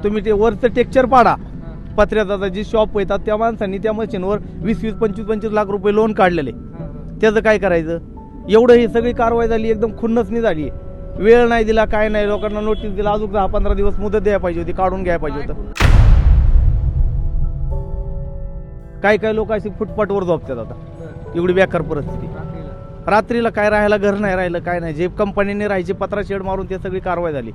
तुम्ही ते वरचं टेक्चर पाडा पत्र्याचा जी शॉप येतात त्या माणसांनी त्या मशीनवर 20-20, 25-25 लाख रुपये लोन काढलेले. त्याचं काय करायचं? एवढं ही सगळी कारवाई झाली, एकदम खुन्नसनी झाली. वेळ नाही दिला, काय नाही, लोकांना नोटीस दिला, अजून 10-15 दिवस मुदत द्यायला पाहिजे होती, काढून घ्यायला पाहिजे होतं. काय लोक अशी फुटपाथवर झोपतात आता, एवढी बेकार परिस्थिती. रात्रीला काय राहायला घर नाही राहिलं, काय नाही, जे कंपनीने राहायचे पत्रा शेड मारून ते सगळी कारवाई झाली.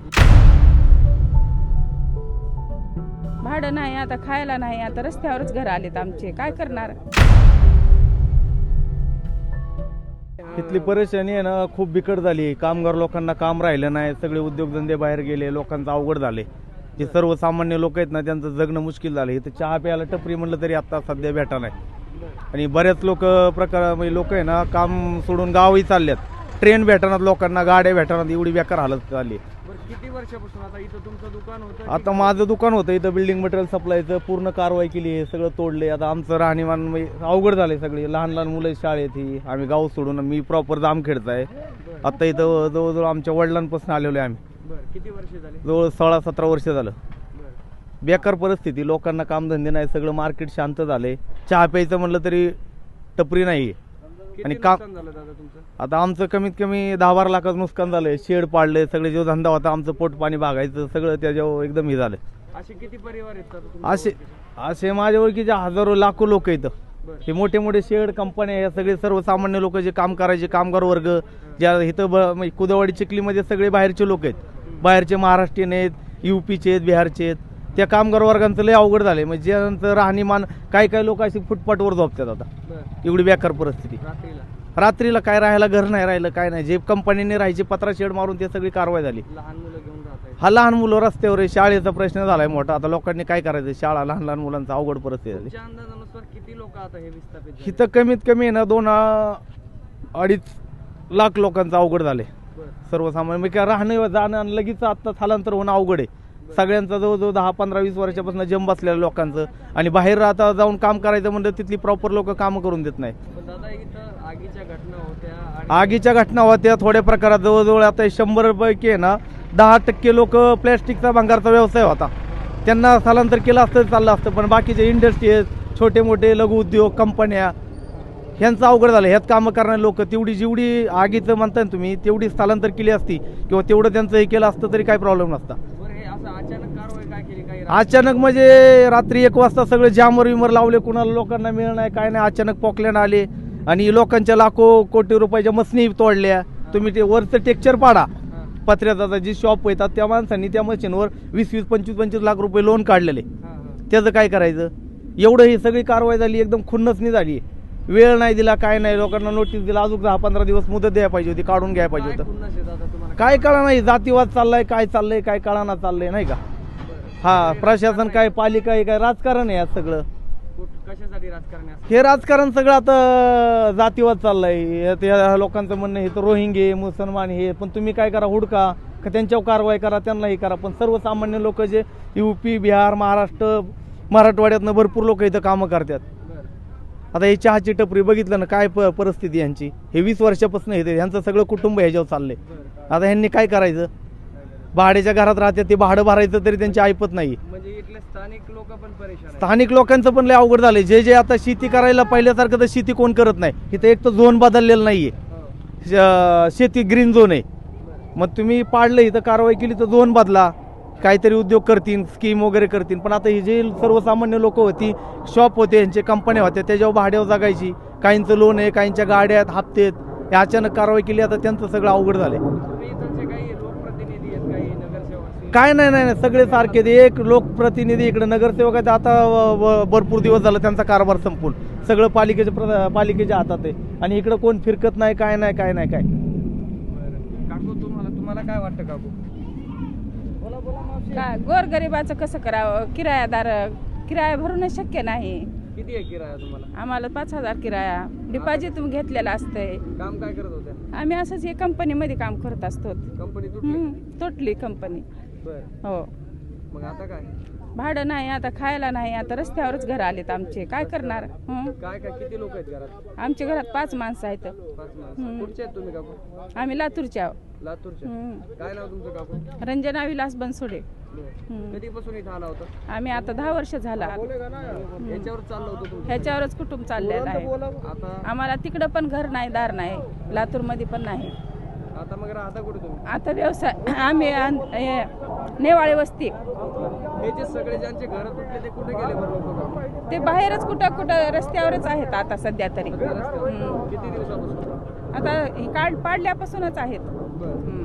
भाडं नाही, आता खायला नाही, आता रस्त्यावरच घर आलेत आमचे, काय करणार? इथली परेशानी आहे ना खूप बिकट झाली. कामगार लोकांना काम राहिलं नाही, सगळे उद्योगधंदे बाहेर गेले, लोकांचं अवघड झाले. जे सर्वसामान्य लोक आहेत ना त्यांचं जगणं मुश्किल झालं. इथं चहा प्यायला टपरी म्हणलं तरी आता सध्या भेटा नाही. आणि बऱ्याच लोक आहे ना काम सोडून गावही चालल्यात. ट्रेन भेटणार लोकांना, गाड्या भेटणार, एवढी बेकार हालत झाली. किती वर्षापासून आता इथं तुमचं दुकान होतं? आता माझं दुकान होतं इथं, बिल्डिंग मटेरियल सप्लायचं, पूर्ण कारवाई केली, हे सगळं तोडले. आता आमचं राहणीमान अवघड झालंय. सगळे लहान मुलं शाळेत, ही आम्ही गाव सोडून, मी प्रॉपर जामखेडचा आहे. आता इथं जवळजवळ आमच्या वडिलांपासून आलेलो आहे आम्ही. किती वर्ष झाले? जवळ 16-17 वर्ष झालं. बेकार परिस्थिती, लोकांना कामधंदे नाही, सगळं मार्केट शांत झालंय. चहा प्यायचं म्हणलं तरी टपरी नाही. आणि काम आता आमचं कमीत कमी 10-12 लाखाचं नुकसान झालंय. शेड पाडले, सगळे जो धंदा होता आमचं पोट पाणी भागायचं सगळं त्याच्यावर एकदम हे झालं. असे किती परिवार आहेत? असे माझ्या ओळखीचे हजारो लाखो लोक इथं. हे मोठे मोठे शेड कंपन्या, हे सगळे सर्वसामान्य लोक जे काम करायचे, कामगार वर्ग ज्या इथं कुदवाडी चिखलीमध्ये सगळे बाहेरचे लोक आहेत. बाहेरचे महाराष्ट्रीयन आहेत, UPचे आहेत, बिहारचे आहेत. त्या कामगार वर्गांचं लय अवघड झालंय. म्हणजे ज्यांचं राहणीमान, काही लोक अशी फुटपाथवर झोपतात आता, एवडी बेकार परिस्थिती. रात्रीला काय राहायला घर नाही राहिलं, काय नाही, जे कंपनीने राहायचे पत्रा शेड मारून ते सगळी कारवाई झाली. लहान मुलं रस्त्यावर आहे, शाळेचा प्रश्न झालाय मोठा. आता लोकांनी काय करायचं, शाळा लहान मुलांचा अवघड परिस्थिती झाली. किती लोक आता हे विस्थापित? इथं कमीत कमी ना 2-2.5 लाख लोकांचं अवघड झालंय. सर्वसामान्य म्हणजे राहणं जाणं आणि लगेच आता स्थलांतर होणं अवघड आहे. सगळ्यांचा जवळजवळ 10-15-20 वर्षापासून जम बसलेल्या लोकांचं. आणि बाहेर आता जाऊन काम करायचं म्हणलं तिथली प्रॉपर लोक काम करून देत नाही. आगीच्या घटना होत्या थोड्या प्रकारात. जवळजवळ आता 100 पैकी आहे ना 10% लोक प्लॅस्टिकचा भंगारचा व्यवसाय होता, त्यांना स्थलांतर केलं असतं चाललं असतं. पण बाकीचे इंडस्ट्रीज, छोटे मोठे लघु उद्योग, कंपन्या, ह्यांचं अवघड झालं. ह्यात कामं करणारे लोक जेवढी आगीचं म्हणताय ना तुम्ही, तेवढी स्थलांतर केली असती किंवा तेवढं त्यांचं हे केलं असतं तरी काही प्रॉब्लेम नसता. अचानक म्हणजे रात्री 1 वाजता सगळे जामर विमर लावले, कुणाला लोकांना मिळणार नाही, काय नाही. अचानक पॉकलँड आले आणि लोकांच्या लाखो कोटी रुपयाच्या मशनी तोडल्या. तुम्ही ते वरचं टेक्चर पाडा पत्र्याचा जी शॉप येतात त्या माणसांनी त्या मशीनवर 20-20, 25-25 लाख रुपये लोन काढलेले. त्याचं काय करायचं? एवढं ही सगळी कारवाई झाली, एकदम खुन्नसनी झाली. वेळ नाही दिला, काय नाही, लोकांना नोटीस दिला, अजून 10-15 दिवस मुदत द्यायला पाहिजे होती, काढून घ्यायला पाहिजे होतं. काय कळा नाही, जातीवाद चाललाय, काय चाललंय, काय कळाना चाललंय नाही का. हा प्रशासन काय, पालिका काय, राजकारण आहे यात सगळं. कशासाठी राजकारण? हे राजकारण सगळं आता जातीवाद चाललंय. त्या लोकांचं म्हणणं हे तर रोहिंगे, मुसलमान हे, पण तुम्ही काय करा, हुडका का त्यांच्यावर कारवाई करा, त्यांना हे करा. पण सर्वसामान्य लोक जे UP, बिहार, महाराष्ट्र, मराठवाड्यातनं भरपूर लोक इथं कामं करतात. आता हे चहाची टपरी बघितलं ना काय परिस्थिती यांची. हे 20 वर्षापासून येते, यांचं सगळं कुटुंब ह्याच्यावर चाललंय. आता ह्यांनी काय करायचं? भाड्याच्या घरात राहतात, ते भाडं भरायचं तरी त्यांची ऐपत नाही. म्हणजे इथले स्थानिक लोक पण परेशान. स्थानिक लोकांचं पण लय अवघड झालंय. जे आता शेती करायला पहिल्यासारखं तर शेती कोण करत नाही. इथं एक तर झोन बदललेला नाहीये, शेती ग्रीन झोन आहे. मग तुम्ही पाडलं, इथं कारवाई केली तर झोन बदला, काहीतरी उद्योग करतील, स्कीम वगैरे करतील. पण आता ही जे सर्वसामान्य लोक होती, शॉप होते, यांचे कंपन्या होत्या, त्याच्यावर भाड्यावर जगायची. काहींचं लोन आहे, काहींच्या गाड्या आहेत, हप्ते आहेत. अचानक कारवाई केली, आता त्यांचं सगळं अवघड झालंय. काय नाही, सगळे सारखे. एक लोकप्रतिनिधी इकडे नगरसेवक आहेत, आता भरपूर दिवस झालं त्यांचा कारभार संपून. सगळं पालिकेच्या हातात आहे आणि इकडे कोण फिरकत नाही, काय नाही. काकू, तुम्हाला काय वाटतं काकू? काय गोरगरिबाचं कसं करावं? किराया भरणं शक्य नाही. किती आहे किराया तुम्हाला? आम्हाला 5,000 किराया. डिपॉझिट घेतलेलं असतंय. काम काय करत होत्या? आम्ही असंच हे कंपनीमध्ये काम करत असतो. कंपनी तुटली कंपनी. बर. हो. मग आता काय? भाडं नाही आता खायला नाही आता रस्त्यावरच घर आलेत आमचे काय करणार हं? काय काय किती लोक आहेत घरात? आमच्या घरात 5 माणसं आहेत 5 माणसं. कुठचे आहेत तुम्ही काकू? आम्ही लातूरच्या आहोत. लातूरचे. हं. काय नाव तुमचं काकू? रंजना विलास बनसोडे. कधीपासून इथं आला होता? आम्ही आता 10 वर्ष झाला याच्यावर चाललं होतं तुमचं? ह्याच्यावरच कुटुंब चाललेलं आहे. आता आम्हाला तिकडं पण घर नाही दार नाही लातूर मध्ये पण नाही. आता मग राहता कुठे तुम्ही? आता व्यवसाय आम्ही नेवाळे वस्ती हे जे सगळे ज्यांचे घर तुटले ते कुठे गेले बरं लोक? ते बाहेरच कुठं कुठं रस्त्यावरच आहेत आता सध्या तरी. हं. किती दिवसापासून? आता ही कार्ड पाडल्यापासूनच आहेत. बरं.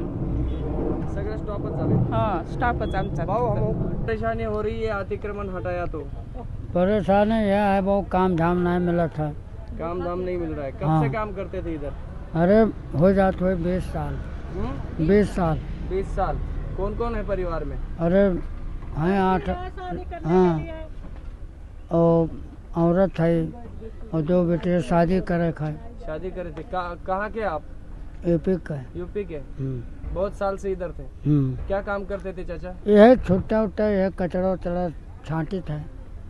सगळे स्टॉपच झाले. हाँ स्टाफच आमचा. परेशानी हो रही है, अतिक्रमण हटाया तो परेशानी यह है बहुत काम धाम नहीं मिला था। काम धाम नहीं मिल रहा है। कब हाँ। से काम करते थे इधर? अरे हो जाते हुए 20 साल 20 साल 20 साल। कौन कौन है परिवार में? अरे हैं 8 हाँ और औरत है और 2 बेटे शादी करे खाए शादी करे थे। कहाँ के आप? यूपी का है। यूपी के। बहुत साल से इधर थे। क्या काम करते थे चाचा? यह छोटा उटा यह कचरा उचरा छांटी था,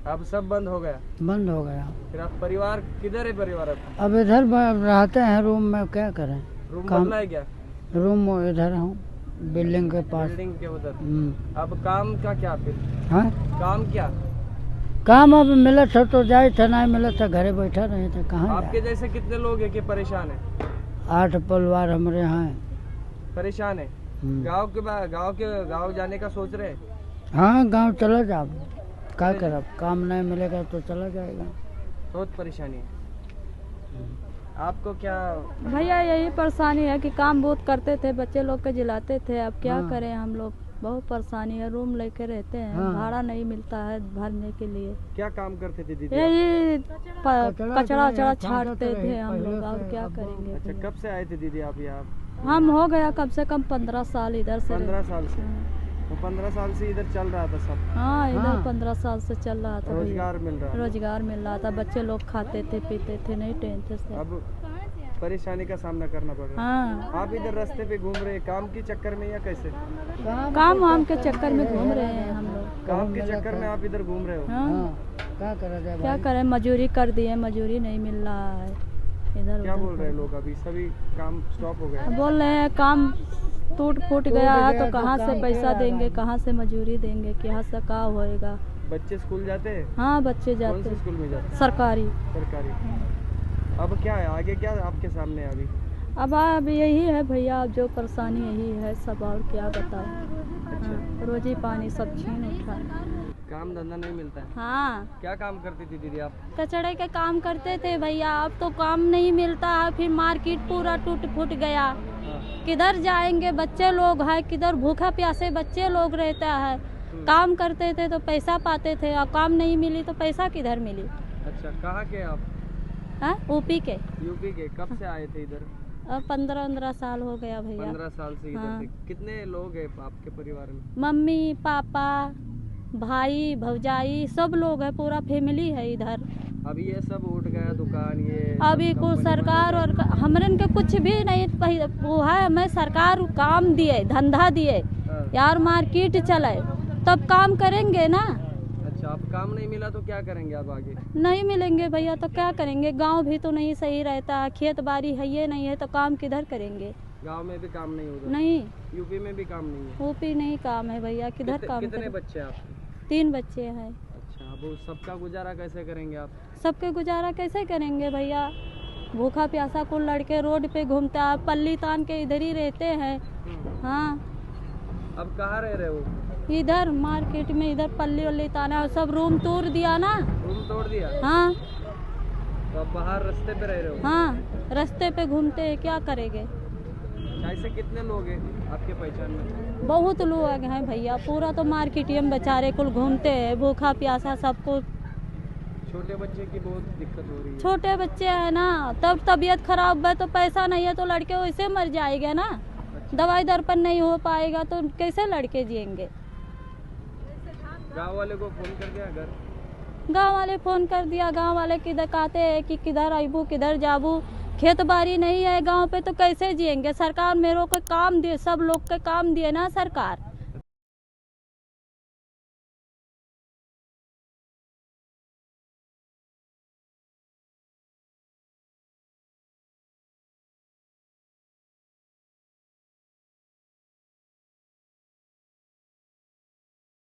अब सब बंद हो गया। बंद हो गया। फिर आप परिवार किधर है? परिवार आपका अब इधर रहते हैं रूम में, क्या करें। रूम काम- बदला है क्या? रूम इधर हूँ बिल्डिंग के पास। बिल्डिंग के उधर। अब काम का क्या फिर? हाँ काम क्या? काम अब मिला था तो जाए था, नहीं मिला था घरे बैठा रहे थे। कहाँ आपके जैसे कितने लोग हैं कि परेशान है? 8 परिवार हमारे यहाँ है। परेशान है। गांव जाने का सोच रहे हैं? हाँ गांव चला जाओ, क्या करब, काम नहीं मिलेगा तो चला जाएगा। बहुत परेशानी है। आपको क्या? भैया यही परेशानी है कि काम बहुत करते थे, बच्चे लोग के जिलाते थे, अब क्या हाँ। करें हम लोग। बहुत परेशानी है, रूम लेके रहते हैं, हाँ। भाड़ा नहीं मिलता है भरने के लिए। क्या काम करते थे दीदी? यही कचरा कचरा वचरा छांटते छांटते रहे, थे हम पहले लोग, अब से क्या अब- करेंगे अच्छा, भैया। कब से आए थे दीदी आप यहाँ? हम हो गया कम से कम 15 साल इधर से 15 रहे। साल से। तो 15 साल से इधर चल रहा था सब? हाँ इधर हाँ। 15 साल से चल रहा था भैया। रोजगार मिल रहा है। रोजगार मिल रहा था, बच्चे लोग खाते थे पीते थे, नहीं टेंशन से। अब परेशानी का सामना करना पड़ रहा है। हाँ आप इधर रास्ते पे घूम रहे हैं काम के चक्कर में या कैसे? काम वाम के चक्कर में घूम रहे हैं हम लोग। काम के चक्कर में आप इधर घूम रहे हो? हाँ हाँ क्या करा जाए क्या भाई? करें, मजूरी कर दिए, मजूरी नहीं मिल रहा है इधर क्या उधर बोल रहे हैं लोग? अभी सभी काम स्टॉप हो गया। बोल रहे हैं काम टूट फूट गया है गया तो तो कहाँ से काम पैसा क्या देंगे, है? कहाँ से मजूरी देंगे, क्या से का होएगा। बच्चे स्कूल जाते हैं? हाँ बच्चे कौन जाते से हैं स्कूल में जाते हैं? सरकारी। सरकारी। अब क्या है आगे, क्या आपके सामने है अभी? अब यही है भैया, अब जो परेशानी यही है सब, और क्या बताएं। अच्छा। हाँ, रोजी पानी सब छीन उठा। काम धंधा नहीं मिलता है। हाँ क्या काम करती थी दीदी आप? कचड़े के काम करते थे भैया, अब तो काम नहीं मिलता है, फिर मार्केट पूरा टूट फूट गया। किधर जाएंगे, बच्चे लोग हैं, किधर भूखा प्यासे बच्चे लोग रहता है। काम करते थे तो पैसा पाते थे, अब काम नहीं मिली तो पैसा किधर मिली। अच्छा, कहाँ के आप? हाँ यूपी के। यूपी के। कब से आए थे इधर? अब 15 साल हो गया भैया। 15 साल से इधर हाँ। थे। कितने लोग हैं आपके परिवार में? मम्मी पापा भाई भौजाई सब लोग है, पूरा फैमिली है इधर। अभी ये सब उठ गया दुकान, ये अभी सब को कंपनी सरकार और हमरन के कुछ भी नहीं वो है, हमें सरकार काम दिए, धंधा दिए हाँ। यार, मार्केट चले तब काम करेंगे ना। अच्छा, अब काम नहीं मिला तो क्या करेंगे आप आगे? नहीं मिलेंगे भैया तो क्या करेंगे, गांव भी तो नहीं सही रहता है, खेत बाड़ी है ये नहीं है तो काम किधर करेंगे। गांव में भी काम नहीं होगा? नहीं यूपी में भी काम नहीं है? यूपी नहीं काम है भैया, किधर काम कितने करें। बच्चे हैं आपके? 3 बच्चे हैं। अच्छा, अब वो सबका गुजारा कैसे करेंगे आप? सबके गुजारा कैसे करेंगे भैया, भूखा प्यासा को लड़के रोड पे घूमता है, पल्ली तान के इधर ही रहते हैं। हाँ अब कहाँ रह रहे हो? इधर मार्केट में, इधर पल्ली वल्ली ताना है, सब रूम तोड़ दिया ना। रूम तोड़ दिया? हाँ तो अब बाहर रास्ते पे रह रहे हो? हाँ रास्ते पे घूमते हैं, क्या करेंगे। ऐसे कितने लोग हैं आपके पहचान में? बहुत लोग हैं भैया, पूरा तो मार्केट में बेचारे कुल घूमते हैं, भूखा प्यासा सबको। छोटे बच्चे की बहुत दिक्कत हो रही है। छोटे बच्चे हैं ना, तब तबीयत खराब है तो पैसा नहीं है तो लड़के वैसे मर जाएंगे ना। दवाई दर्पण नहीं हो पाएगा तो कैसे लड़के जिएंगे। गांव वाले को फोन कर दिया घर? गांव वाले फोन कर दिया, गांव वाले किधर कहते हैं कि किधर आइबू किधर जाबू, खेत बाड़ी नहीं है गांव पे तो कैसे जिएंगे। सरकार मेरे को काम दिए, सब लोग के काम दिए ना सरकार।